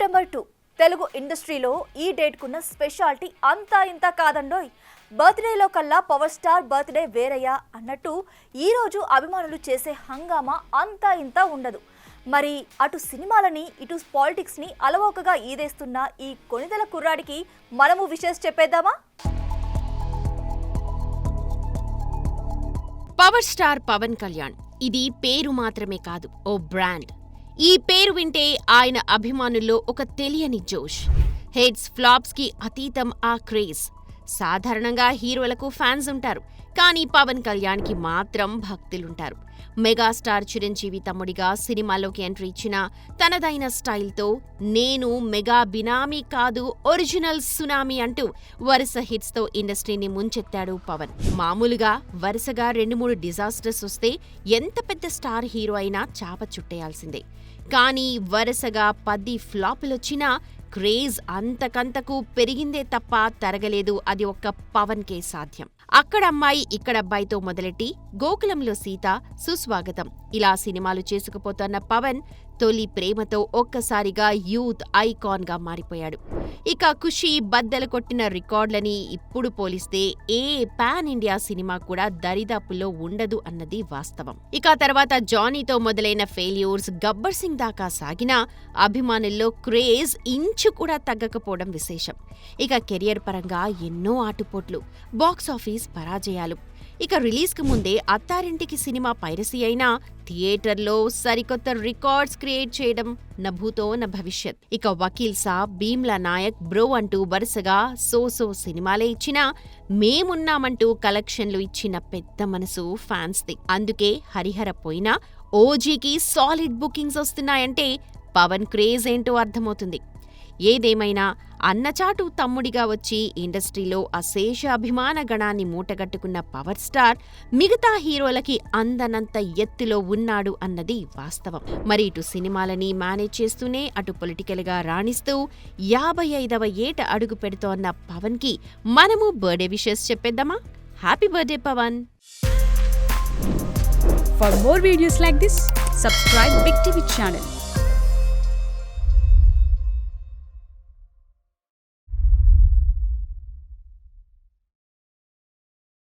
September 2 Telugu ఇండస్ట్రీలో ఈ డేట్కున్న speciality అంతా ఇంత కాదండోయ్. బర్త్డేలో కల్లా పవర్ స్టార్ బర్త్డే వేరయ్యా అన్నట్టు ఈరోజు అభిమానులు చేసే హంగామా అంతా ఇంత ఉండదు. మరి అటు సినిమాలని ఇటు పాలిటిక్స్ని అలవోకగా ఈదేస్తున్న ఈ కొనిదెల కుర్రాడికి మనము విషెస్ చెప్పేద్దామా? పవర్ స్టార్ పవన్ కళ్యాణ్ ఇది పేరు మాత్రమే కాదు, ఓ బ్రాండ్. ఈ పేరు వింటే ఆయన అభిమానుల్లో ఒక తెలియని జోష్. హిట్స్ ఫ్లాప్స్ కి అతీతం ఆ క్రేజ్. సాధారణంగా హీరోలకు ఫ్యాన్స్ ఉంటారు, కానీ పవన్ కళ్యాణ్ కి మాత్రం భక్తులుంటారు. మెగాస్టార్ చిరంజీవి తమ్ముడిగా సినిమాలోకి ఎంట్రీ ఇచ్చిన తనదైన స్టైల్తో నేను మెగా బినామీ కాదు, ఒరిజినల్ సునామీ అంటూ వరుస హిట్స్తో ఇండస్ట్రీని ముంచెత్తాడు పవన్. మామూలుగా వరుసగా 2-3 డిజాస్టర్స్ వస్తే ఎంత పెద్ద స్టార్ హీరో అయినా చాప చుట్టేయాల్సిందే. కానీ వరుసగా 10 ఫ్లాపులొచ్చినా క్రేజ్ అంతకంతకు పెరిగిందే తప్ప తరగలేదు. అది ఒక్క పవన్ కే సాధ్యం. అక్కడ అమ్మాయి ఇక్కడ అబ్బాయితో మొదలెట్టి గోకులంలో సీత, సుస్వాగతం ఇలా సినిమాలు చేసుకుపోతున్న పవన్ తొలి ప్రేమతో ఒక్కసారిగా యూత్ ఐకాన్ గా మారిపోయాడు. ఇక ఖుషి బద్దలు కొట్టిన రికార్డులని ఇప్పుడు పోలిస్తే ఏ పాన్ ఇండియా సినిమా కూడా దరిదాపుల్లో ఉండదు అన్నది వాస్తవం. ఇక తర్వాత జానీతో మొదలైన ఫెయిల్యూర్స్ గబ్బర్ సింగ్ దాకా సాగినా అభిమానుల్లో క్రేజ్ ఇంచు కూడా తగ్గకపోవడం విశేషం. ఇక కెరియర్ పరంగా ఎన్నో ఆటుపోట్లు, బాక్సాఫీస్ పరాజయాలు. ఇక రిలీజ్కు ముందే అత్తారింటికి సినిమా పైరసీ అయినా థియేటర్లో సరికొత్త రికార్డ్స్ క్రియేట్ చేయడం నభూతో న భవిష్యత్. ఇక వకీల్ సాబ్, భీమ్లా నాయక్, బ్రో అంటూ వరుసగా సో సినిమాలే ఇచ్చినా మేమున్నామంటూ కలెక్షన్లు ఇచ్చిన పెద్ద మనసు ఫ్యాన్స్ది. అందుకే హరిహర పోయినా ఓజీకి సాలిడ్ బుకింగ్స్ వస్తున్నాయంటే పవన్ క్రేజ్ ఏంటో అర్థమవుతుంది. ఏదేమైనా అన్నచాటు తమ్ముడిగా వచ్చి ఇండస్ట్రీలో అశేష అభిమాన గణాన్ని మూటగట్టుకున్న పవర్ స్టార్ మిగతా హీరోలకి అందనంత ఎత్తులో ఉన్నాడు అన్నది వాస్తవం. మరి ఇటు సినిమాలని మేనేజ్ చేస్తూనే అటు పొలిటికల్ గా రాణిస్తూ 55వ ఏట అడుగు పెడుతోన్న పవన్ కి మనము బర్త్డే విషెస్ చెప్పేద్దామా? Happy birthday Pawan! For more videos like this, subscribe Big TV channel.